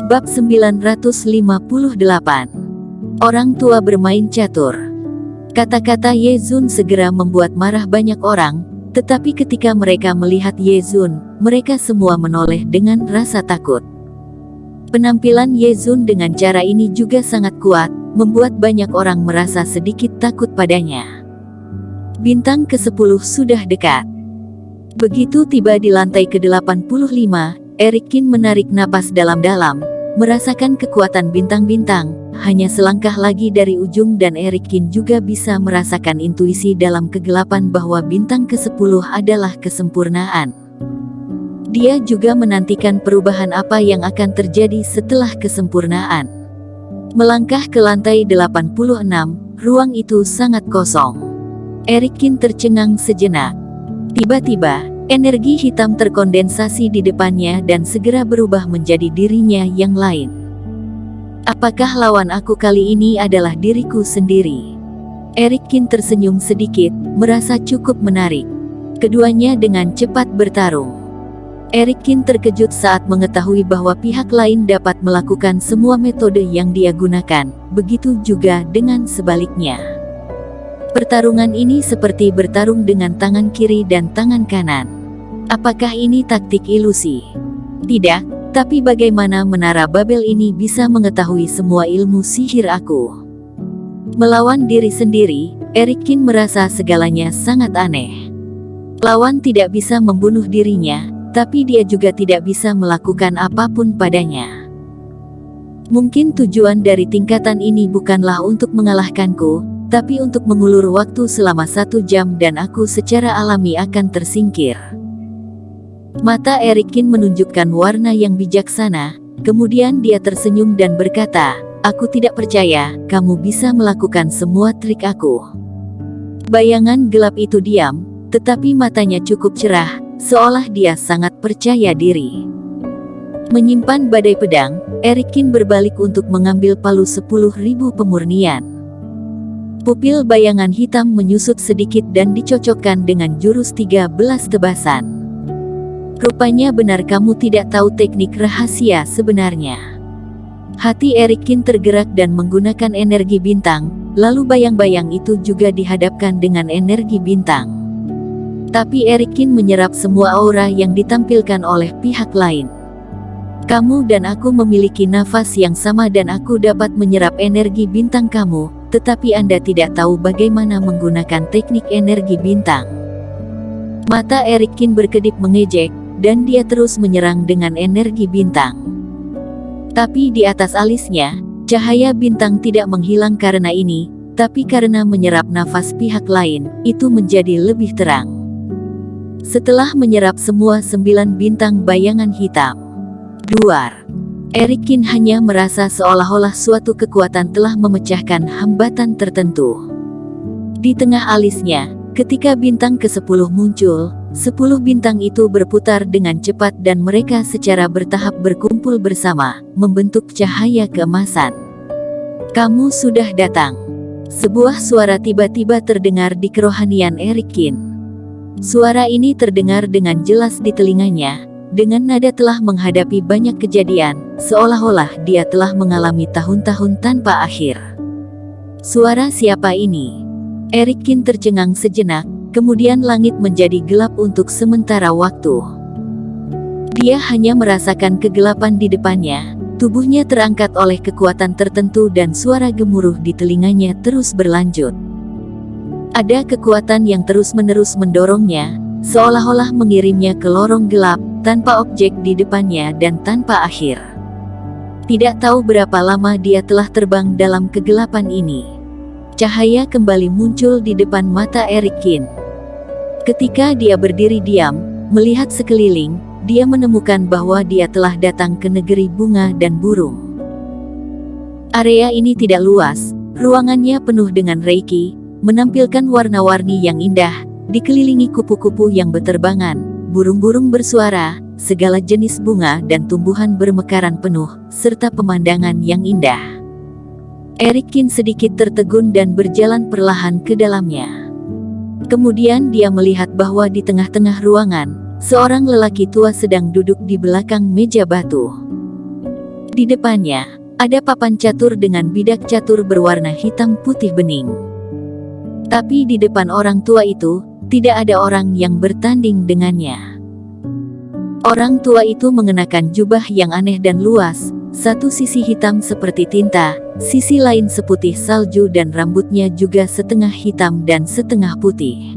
Bab 958. Orang tua bermain catur. Kata-kata Ye Zun segera membuat marah banyak orang, tetapi ketika mereka melihat Ye Zun, mereka semua menoleh dengan rasa takut. Penampilan Ye Zun dengan cara ini juga sangat kuat, membuat banyak orang merasa sedikit takut padanya. Bintang ke-10 sudah dekat. Begitu tiba di lantai ke-85, Eric Kin menarik napas dalam-dalam, merasakan kekuatan bintang-bintang. Hanya selangkah lagi dari ujung dan Eric Kin juga bisa merasakan intuisi dalam kegelapan bahwa bintang ke-10 adalah kesempurnaan. Dia juga menantikan perubahan apa yang akan terjadi setelah kesempurnaan. Melangkah ke lantai 86, ruang itu sangat kosong. Eric Kin tercengang sejenak. Tiba-tiba, energi hitam terkondensasi di depannya dan segera berubah menjadi dirinya yang lain. Apakah lawan aku kali ini adalah diriku sendiri? Eric Kin tersenyum sedikit, merasa cukup menarik. Keduanya dengan cepat bertarung. Eric Kin terkejut saat mengetahui bahwa pihak lain dapat melakukan semua metode yang dia gunakan, begitu juga dengan sebaliknya. Pertarungan ini seperti bertarung dengan tangan kiri dan tangan kanan. Apakah ini taktik ilusi? Tidak, tapi bagaimana menara Babel ini bisa mengetahui semua ilmu sihir aku? Melawan diri sendiri, Eric Kin merasa segalanya sangat aneh. Lawan tidak bisa membunuh dirinya, tapi dia juga tidak bisa melakukan apapun padanya. Mungkin tujuan dari tingkatan ini bukanlah untuk mengalahkanku, tapi untuk mengulur waktu selama 1 jam dan aku secara alami akan tersingkir. Mata Eric Kin menunjukkan warna yang bijaksana, kemudian dia tersenyum dan berkata, "Aku tidak percaya, kamu bisa melakukan semua trik aku." Bayangan gelap itu diam, tetapi matanya cukup cerah, seolah dia sangat percaya diri. Menyimpan badai pedang, Eric Kin berbalik untuk mengambil palu 10.000 pemurnian. Pupil bayangan hitam menyusut sedikit dan dicocokkan dengan jurus 13 tebasan. Rupanya benar kamu tidak tahu teknik rahasia sebenarnya. Hati Eric Kin tergerak dan menggunakan energi bintang, lalu bayang-bayang itu juga dihadapkan dengan energi bintang. Tapi Eric Kin menyerap semua aura yang ditampilkan oleh pihak lain. Kamu dan aku memiliki nafas yang sama dan aku dapat menyerap energi bintang kamu, tetapi Anda tidak tahu bagaimana menggunakan teknik energi bintang. Mata Eric Kin berkedip mengejek, dan dia terus menyerang dengan energi bintang. Tapi di atas alisnya, cahaya bintang tidak menghilang karena ini, tapi karena menyerap nafas pihak lain, itu menjadi lebih terang. Setelah menyerap semua 9 bintang bayangan hitam, duar. Eric Kin hanya merasa seolah-olah suatu kekuatan telah memecahkan hambatan tertentu. Di tengah alisnya, ketika bintang ke-10 muncul, 10 bintang itu berputar dengan cepat dan mereka secara bertahap berkumpul bersama, membentuk cahaya keemasan. "Kamu sudah datang." Sebuah suara tiba-tiba terdengar di kerohanian Eric Kin. Suara ini terdengar dengan jelas di telinganya, dengan nada telah menghadapi banyak kejadian, seolah-olah dia telah mengalami tahun-tahun tanpa akhir. Suara siapa ini? Eric Kin tercengang sejenak. Kemudian langit menjadi gelap untuk sementara waktu. Dia hanya merasakan kegelapan di depannya, tubuhnya terangkat oleh kekuatan tertentu dan suara gemuruh di telinganya terus berlanjut. Ada kekuatan yang terus-menerus mendorongnya, seolah-olah mengirimnya ke lorong gelap, tanpa objek di depannya dan tanpa akhir. Tidak tahu berapa lama dia telah terbang dalam kegelapan ini. Cahaya kembali muncul di depan mata Eric Kin. Ketika dia berdiri diam, melihat sekeliling, dia menemukan bahwa dia telah datang ke negeri bunga dan burung. Area ini tidak luas, ruangannya penuh dengan reiki, menampilkan warna-warni yang indah, dikelilingi kupu-kupu yang berterbangan, burung-burung bersuara, segala jenis bunga dan tumbuhan bermekaran penuh, serta pemandangan yang indah. Eric Kin sedikit tertegun dan berjalan perlahan ke dalamnya. Kemudian dia melihat bahwa di tengah-tengah ruangan, seorang lelaki tua sedang duduk di belakang meja batu. Di depannya, ada papan catur dengan bidak catur berwarna hitam putih bening. Tapi di depan orang tua itu, tidak ada orang yang bertanding dengannya. Orang tua itu mengenakan jubah yang aneh dan luas, satu sisi hitam seperti tinta, sisi lain seputih salju dan rambutnya juga setengah hitam dan setengah putih.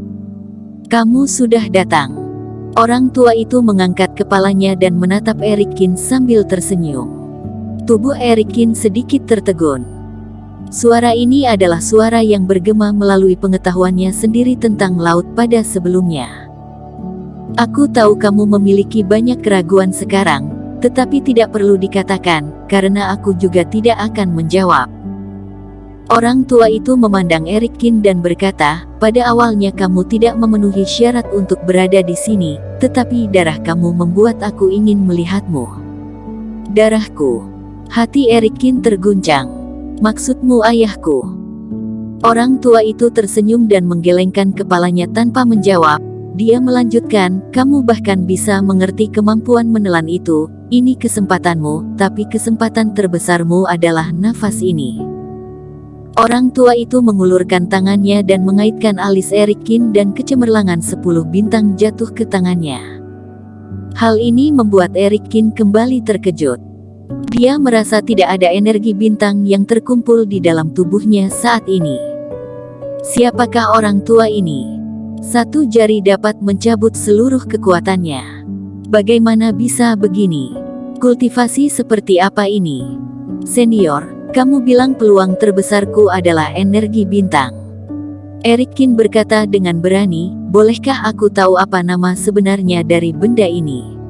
"Kamu sudah datang." Orang tua itu mengangkat kepalanya dan menatap Erikin sambil tersenyum. Tubuh Erikin sedikit tertegun. Suara ini adalah suara yang bergema melalui pengetahuannya sendiri tentang laut pada sebelumnya. "Aku tahu kamu memiliki banyak keraguan sekarang, tetapi tidak perlu dikatakan, karena aku juga tidak akan menjawab." Orang tua itu memandang Erikin dan berkata, "Pada awalnya kamu tidak memenuhi syarat untuk berada di sini, tetapi darah kamu membuat aku ingin melihatmu." "Darahku?" Hati Erikin terguncang. "Maksudmu ayahku?" Orang tua itu tersenyum dan menggelengkan kepalanya tanpa menjawab. Dia melanjutkan, "Kamu bahkan bisa mengerti kemampuan menelan itu. Ini kesempatanmu, tapi kesempatan terbesarmu adalah nafas ini." Orang tua itu mengulurkan tangannya dan mengaitkan alis Erikin dan kecemerlangan 10 bintang jatuh ke tangannya. Hal ini membuat Erikin kembali terkejut. Dia merasa tidak ada energi bintang yang terkumpul di dalam tubuhnya saat ini. Siapakah orang tua ini? Satu jari dapat mencabut seluruh kekuatannya. Bagaimana bisa begini? Kultivasi seperti apa ini? "Senior, kamu bilang peluang terbesarku adalah energi bintang." Erikin berkata dengan berani, "Bolehkah aku tahu apa nama sebenarnya dari benda ini?"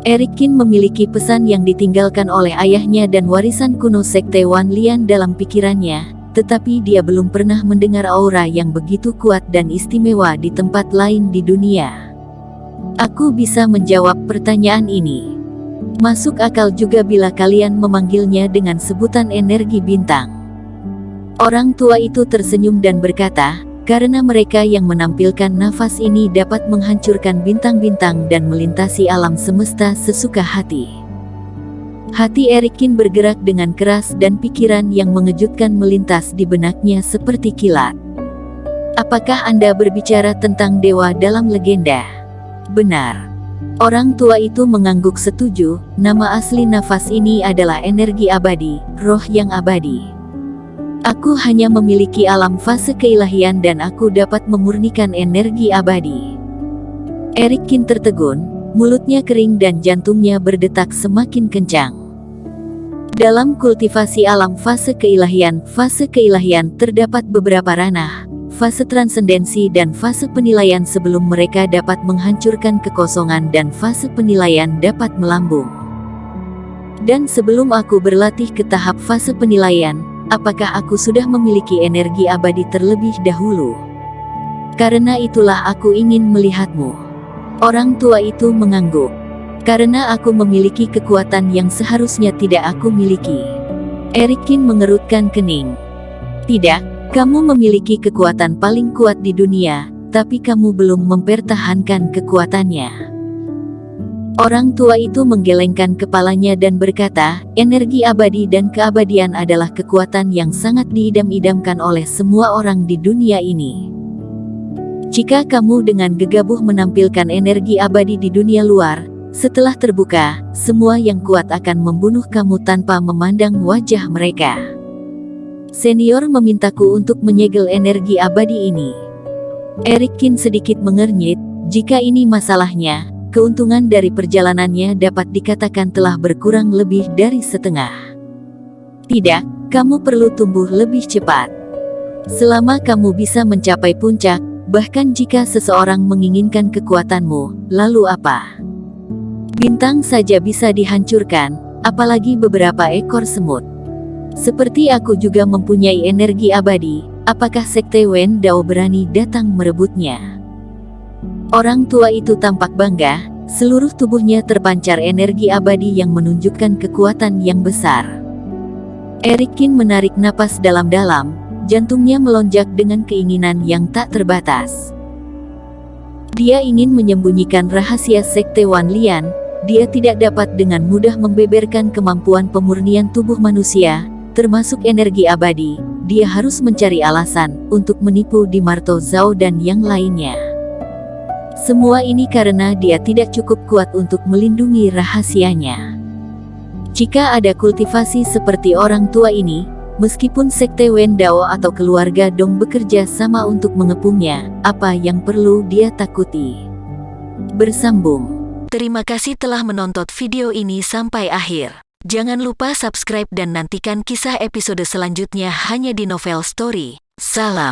Erikin memiliki pesan yang ditinggalkan oleh ayahnya dan warisan kuno Sekte Wan Lian dalam pikirannya, tetapi dia belum pernah mendengar aura yang begitu kuat dan istimewa di tempat lain di dunia. "Aku bisa menjawab pertanyaan ini. Masuk akal juga bila kalian memanggilnya dengan sebutan energi bintang." Orang tua itu tersenyum dan berkata, "Karena mereka yang menampilkan nafas ini dapat menghancurkan bintang-bintang dan melintasi alam semesta sesuka hati." Hati Erikin bergerak dengan keras dan pikiran yang mengejutkan melintas di benaknya seperti kilat. "Apakah Anda berbicara tentang dewa dalam legenda?" "Benar." Orang tua itu mengangguk setuju. "Nama asli nafas ini adalah energi abadi, roh yang abadi. Aku hanya memiliki alam fase keilahian dan aku dapat memurnikan energi abadi." Erikin tertegun, mulutnya kering dan jantungnya berdetak semakin kencang. Dalam kultivasi alam fase keilahian terdapat beberapa ranah, fase transendensi dan fase penilaian sebelum mereka dapat menghancurkan kekosongan dan fase penilaian dapat melambung. "Dan sebelum aku berlatih ke tahap fase penilaian, apakah aku sudah memiliki energi abadi terlebih dahulu? Karena itulah aku ingin melihatmu." Orang tua itu mengangguk. "Karena aku memiliki kekuatan yang seharusnya tidak aku miliki." Erikin mengerutkan kening. "Tidak, kamu memiliki kekuatan paling kuat di dunia, tapi kamu belum mempertahankan kekuatannya." Orang tua itu menggelengkan kepalanya dan berkata, "Energi abadi dan keabadian adalah kekuatan yang sangat diidam-idamkan oleh semua orang di dunia ini. Jika kamu dengan gegabah menampilkan energi abadi di dunia luar, setelah terbuka, semua yang kuat akan membunuh kamu tanpa memandang wajah mereka. Senior memintaku untuk menyegel energi abadi ini." Erikin sedikit mengernyit. Jika ini masalahnya, keuntungan dari perjalanannya dapat dikatakan telah berkurang lebih dari setengah. "Tidak, kamu perlu tumbuh lebih cepat. Selama kamu bisa mencapai puncak, bahkan jika seseorang menginginkan kekuatanmu, lalu apa? Bintang saja bisa dihancurkan, apalagi beberapa ekor semut. Seperti aku juga mempunyai energi abadi, apakah Sekte Wen Dao berani datang merebutnya?" Orang tua itu tampak bangga, seluruh tubuhnya terpancar energi abadi yang menunjukkan kekuatan yang besar. Erikin menarik napas dalam-dalam, jantungnya melonjak dengan keinginan yang tak terbatas. Dia ingin menyembunyikan rahasia Sekte Wan Lian, dia tidak dapat dengan mudah membeberkan kemampuan pemurnian tubuh manusia, termasuk energi abadi. Dia harus mencari alasan untuk menipu Di Marto Zhao dan yang lainnya. Semua ini karena dia tidak cukup kuat untuk melindungi rahasianya. Jika ada kultivasi seperti orang tua ini, meskipun sekte Wen Dao atau keluarga Dong bekerja sama untuk mengepungnya, apa yang perlu dia takuti? Bersambung. Terima kasih telah menonton video ini sampai akhir. Jangan lupa subscribe dan nantikan kisah episode selanjutnya hanya di Novel Story. Salam.